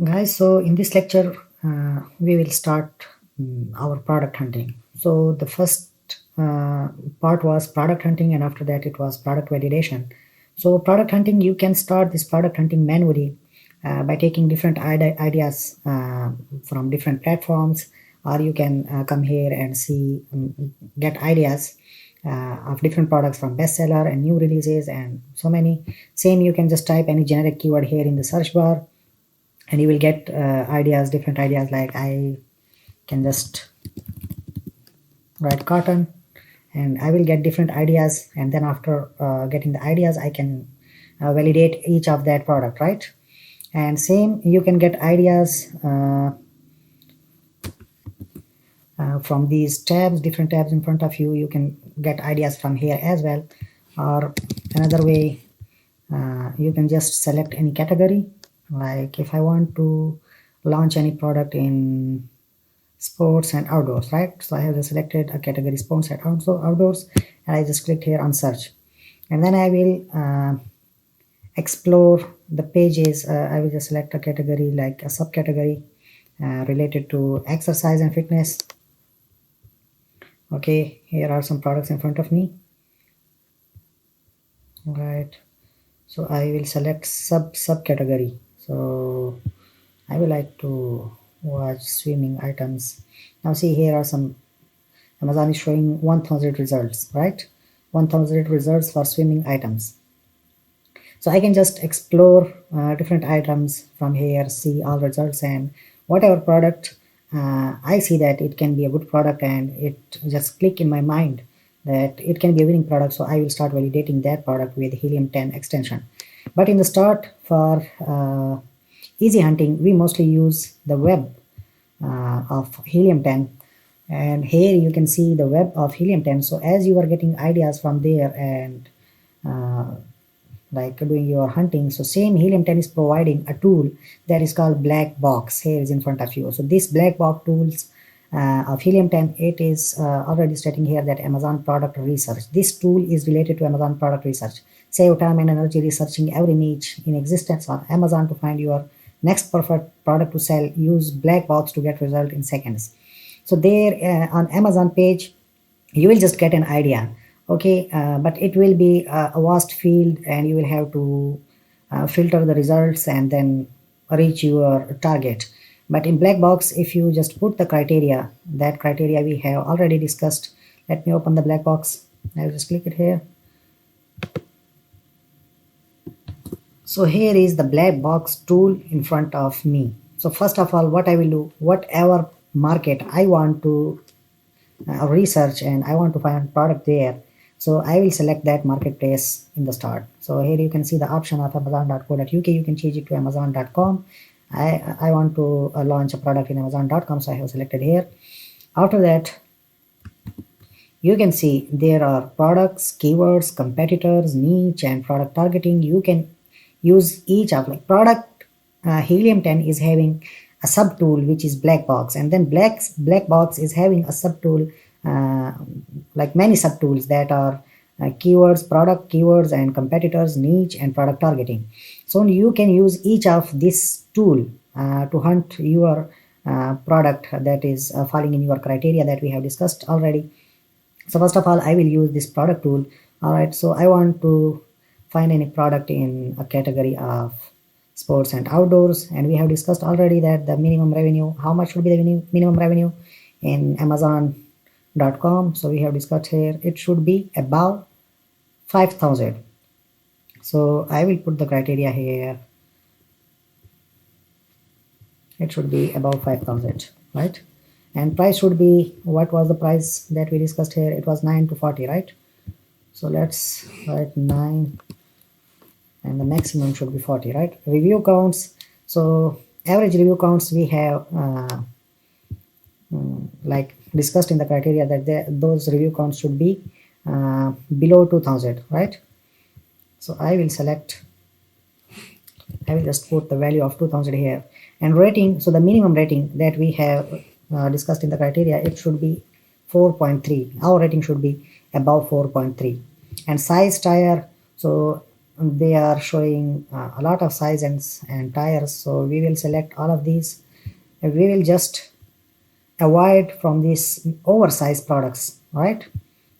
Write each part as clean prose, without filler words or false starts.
Guys, so in this lecture we will start our product hunting. So the first part was product hunting, and after that it was product validation. So product hunting, you can start this product hunting manually by taking different ideas from different platforms, or you can come here and see get ideas of different products from bestseller and new releases and so many. Same, you can just type any generic keyword here in the search bar and you will get ideas, different ideas. Like I can just write cotton and I will get different ideas, and then after getting the ideas I can validate each of that product, right? And same, you can get ideas from these tabs, different tabs in front of you. You can get ideas from here as well. Or another way, you can just select any category. Like if I want to launch any product in sports and outdoors, right? So I have just selected a category, sports and outdoors, and I just clicked here on search, and then I will explore the pages. I will just select a category, like a subcategory related to exercise and fitness. Okay, here are some products in front of me, right? So I will select subcategory. So I would like to watch swimming items. Now see, here are some, Amazon is showing 1000 results, right? 1000 results for swimming items. So I can just explore different items from here, see all results, and whatever product I see that it can be a good product and it just click in my mind that it can be a winning product, so I will start validating that product with Helium 10 extension. But in the start, for easy hunting, we mostly use the web of Helium 10, and here you can see the web of Helium 10. So as you are getting ideas from there and like doing your hunting, so same, Helium 10 is providing a tool that is called black box. Here is in front of you. So this black box tools of Helium 10, it is already stating here that Amazon product research. This tool is related to Amazon product research. Save time and energy researching every niche in existence on Amazon to find your next perfect product to sell. Use black box to get result in seconds. So there on Amazon page, you will just get an idea. Okay, but it will be a vast field and you will have to filter the results and then reach your target. But in black box, if you just put the criteria, that criteria we have already discussed. Let me open the black box. I will just click it here. So here is the black box tool in front of me. So first of all, what I will do, whatever market I want to research and I want to find product there, so I will select that marketplace in the start. So here you can see the option of amazon.co.uk. You can change it to amazon.com. I want to launch a product in amazon.com, so I have selected here. After that, you can see there are products, keywords, competitors, niche, and product targeting. You can use each of, like product Helium 10 is having a sub tool which is black box, and then black box is having a sub tool like many sub tools that are keywords, product keywords, and competitors, niche, and product targeting. So you can use each of this tool to hunt your product that is falling in your criteria that we have discussed already. So first of all, I will use this product tool. All right, so I want to find any product in a category of sports and outdoors, and we have discussed already that the minimum revenue, how much should be the minimum revenue in amazon.com. So we have discussed here it should be above 5,000. so I will put the criteria here. It should be above 5,000, right? And price should be, what was the price that we discussed here? It was 9 to 40, right? So let's write 9, and the maximum should be 40, right? Review counts, so average review counts we have like discussed in the criteria that those review counts should be below 2000, right? So I will select, I will just put the value of 2000 here. And rating, so the minimum rating that we have discussed in the criteria, it should be 4.3. Our rating should be above 4.3. And size tier, so they are showing a lot of size and tires, so we will select all of these, and we will just avoid from these oversized products, right?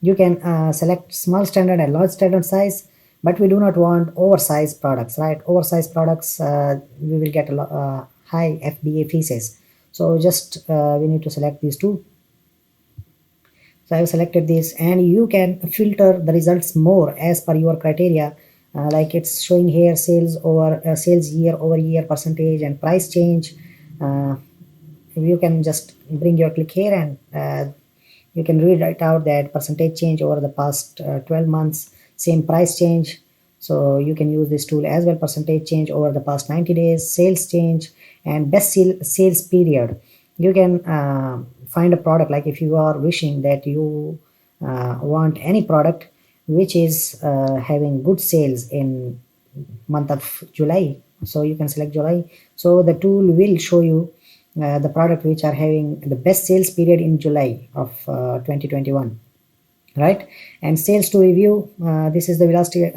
You can select small standard and large standard size, but we do not want oversized products, right? Oversized products, we will get high FBA fees. So just we need to select these two. So I have selected this, and you can filter the results more as per your criteria. Like it's showing here sales over sales year over year percentage and price change. You can just bring your click here, and you can read it out that percentage change over the past 12 months, same price change. So you can use this tool as well. Percentage change over the past 90 days, sales change, and best sales period. You can find a product, like if you are wishing that you want any product which is having good sales in month of July, so you can select July. So the tool will show you the product which are having the best sales period in July of 2021, right? And sales to review, this is the velocity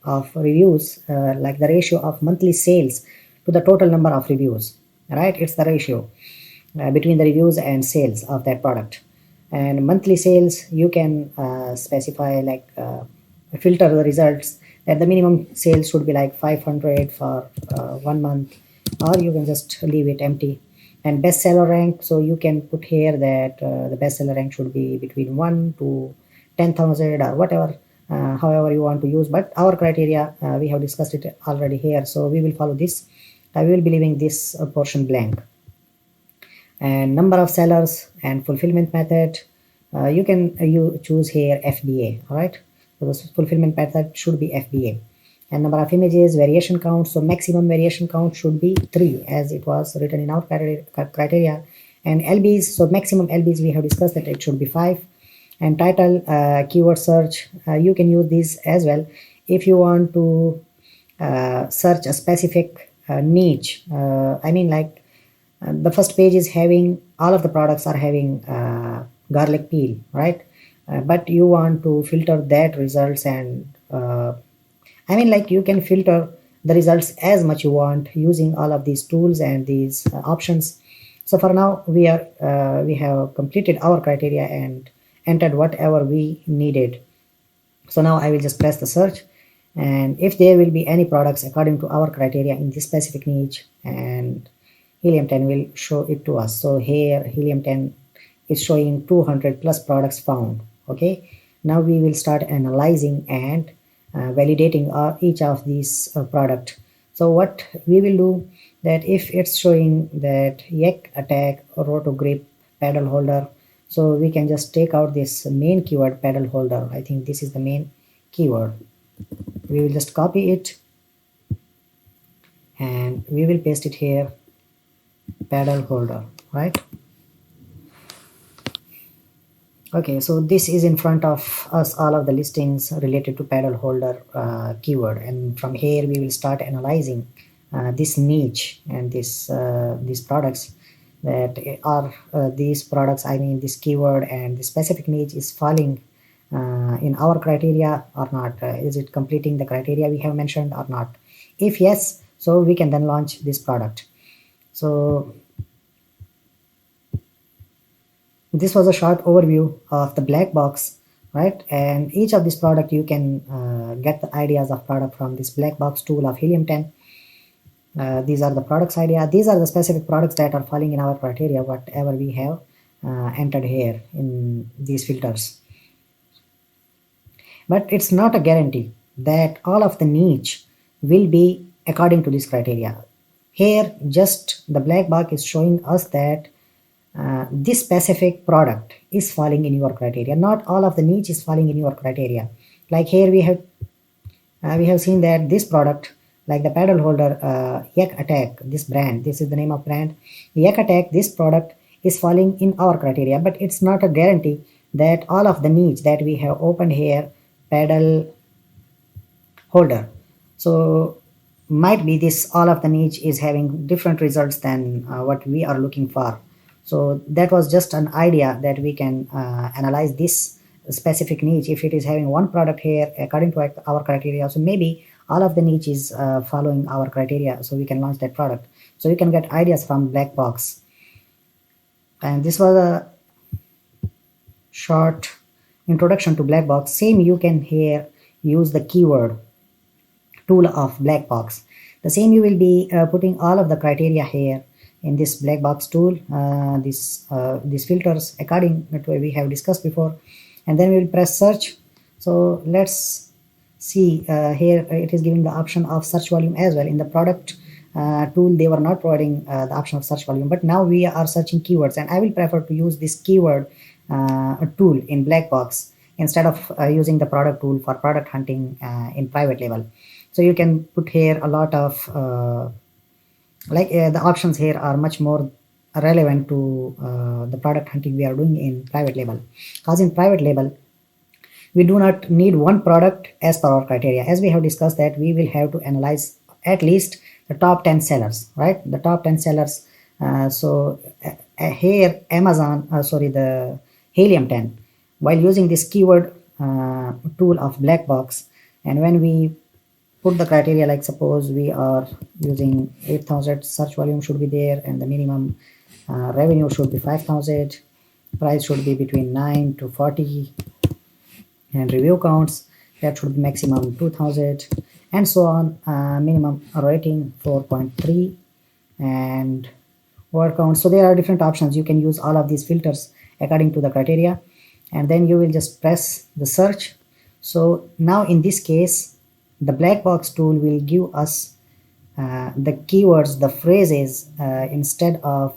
of reviews, like the ratio of monthly sales to the total number of reviews, right? It's the ratio between the reviews and sales of that product. And monthly sales, you can specify, like filter the results that the minimum sales should be like 500 for 1 month, or you can just leave it empty. And bestseller rank, so you can put here that the bestseller rank should be between 1 to 10,000 or whatever, however you want to use. But our criteria, we have discussed it already here, so we will follow this. I will be leaving this portion blank. And number of sellers and fulfillment method, you can you choose here FBA. All right, so the fulfillment method should be FBA. And number of images, variation count, so maximum variation count should be 3 as it was written in our criteria. And LBs, so maximum LBs, we have discussed that it should be 5. And title, keyword search, you can use this as well if you want to search a specific niche. I mean, like the first page is having all of the products are having garlic peel, right? But you want to filter that results, and I mean, like you can filter the results as much you want using all of these tools and these options. So for now, we have completed our criteria and entered whatever we needed. So now I will just press the search, and if there will be any products according to our criteria in this specific niche, and Helium 10 will show it to us. So here Helium 10 is showing 200 plus products found. Okay, now we will start analyzing and validating each of these product. So what we will do, that if it's showing that yak attack roto grip paddle holder, so we can just take out this main keyword paddle holder. I think this is the main keyword. We will just copy it and we will paste it here, paddle holder, right? Okay, so this is in front of us, all of the listings related to paddle holder keyword, and from here we will start analyzing this niche and these products that are these products, I mean this keyword and the specific niche is falling in our criteria or not. Is it completing the criteria we have mentioned or not? If yes, so we can then launch this product. So this was a short overview of the black box, right? And each of this product you can get the ideas of product from this black box tool of Helium 10. These are the products idea. These are the specific products that are falling in our criteria, whatever we have entered here in these filters. But it's not a guarantee that all of the niche will be according to this criteria. Here just the black box is showing us that this specific product is falling in your criteria. Not all of the niche is falling in your criteria. Like here we have seen that this product, like the paddle holder yak attack, this brand, this is the name of brand yak attack, this product is falling in our criteria. But it's not a guarantee that all of the niche that we have opened here, paddle holder, so might be this all of the niche is having different results than what we are looking for. So that was just an idea that we can analyze this specific niche. If it is having one product here according to our criteria, so maybe all of the niche is following our criteria, so we can launch that product. So you can get ideas from black box. And this was a short introduction to black box. Same you can here use the keyword tool of black box. The same you will be putting all of the criteria here in this black box tool, these filters according to what we have discussed before, and then we will press search. So let's see, here it is giving the option of search volume as well. In the product tool they were not providing the option of search volume, but now we are searching keywords, and I will prefer to use this keyword tool in black box instead of using the product tool for product hunting in private label. So you can put here a lot of the options here are much more relevant to the product hunting we are doing in private label, because in private label we do not need one product as per our criteria. As we have discussed that we will have to analyze at least the top 10 sellers, right? The top 10 sellers. Here Amazon, the Helium 10, while using this keyword tool of black box, and when we put the criteria, like suppose we are using 8,000 search volume should be there, and the minimum revenue should be 5,000, price should be between 9 to 40, and review counts that should be maximum 2,000, and so on. Minimum rating 4.3, and word count. So there are different options. You can use all of these filters according to the criteria, and then you will just press the search. So now in this case the black box tool will give us the keywords, the phrases, instead of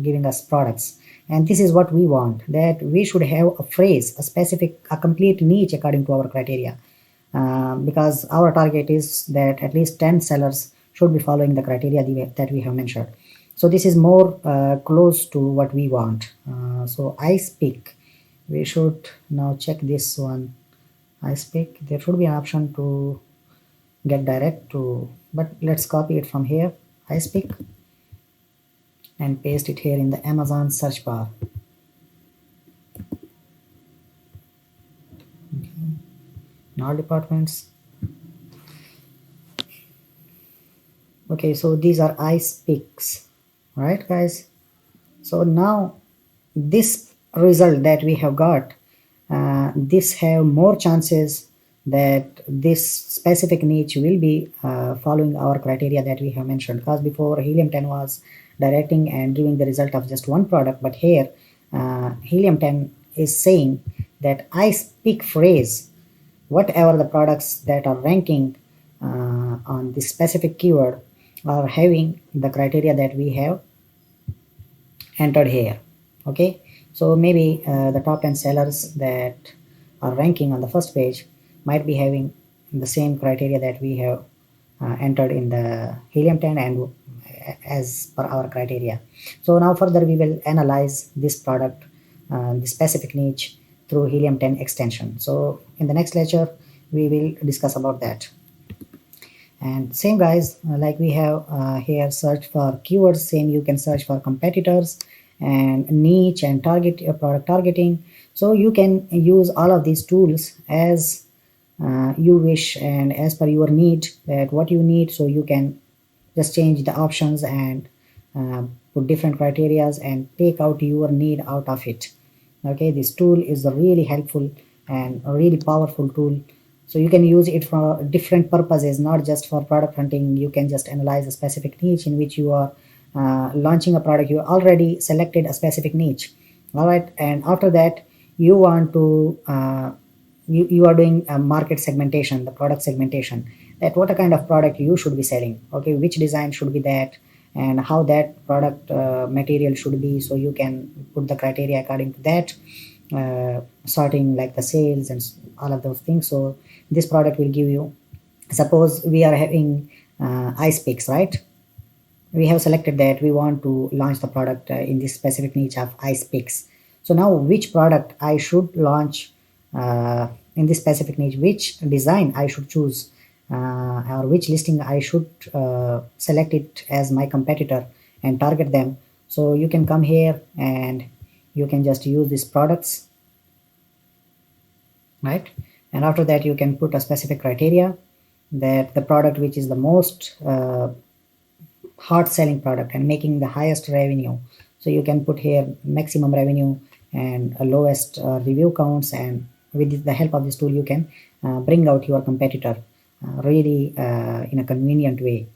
giving us products. And this is what we want, that we should have a phrase, a specific, a complete niche according to our criteria, because our target is that at least 10 sellers should be following the criteria that we have mentioned. So this is more close to what we want. So I speak, we should now check this one. I speak, there should be an option to get direct to, but let's copy it from here. I speak, and paste it here in the Amazon search bar. Okay. In all departments. Okay, so these are I speaks, right guys? So now this result that we have got, this have more chances that this specific niche will be following our criteria that we have mentioned, because before Helium 10 was directing and giving the result of just one product, but here Helium 10 is saying that I speak phrase, whatever the products that are ranking on this specific keyword are having the criteria that we have entered here. Okay, so maybe the top 10 sellers that are ranking on the first page might be having the same criteria that we have entered in the Helium 10 and as per our criteria. So now further we will analyze this product, the specific niche, through Helium 10 extension. So in the next lecture we will discuss about that. And same guys, like we have here search for keywords, same you can search for competitors and niche and target product targeting. So you can use all of these tools as you wish and as per your need, that what you need. So you can just change the options and put different criterias and take out your need out of it. Okay, this tool is a really helpful and a really powerful tool. So you can use it for different purposes, not just for product hunting. You can just analyze a specific niche in which you are launching a product. You already selected a specific niche, all right, and after that you want to you are doing a market segmentation, the product segmentation, that what kind of product you should be selling. Okay, which design should be that, and how that product material should be. So you can put the criteria according to that, sorting like the sales and all of those things. So this product will give you, suppose we are having ice picks, right? We have selected that we want to launch the product in this specific niche of ice picks. So now which product I should launch in this specific niche, which design I should choose, or which listing I should select it as my competitor and target them. So you can come here and you can just use these products, right? And after that you can put a specific criteria that the product which is the most hard selling product and making the highest revenue. So you can put here maximum revenue and lowest review counts, and with the help of this tool you can bring out your competitor really in a convenient way.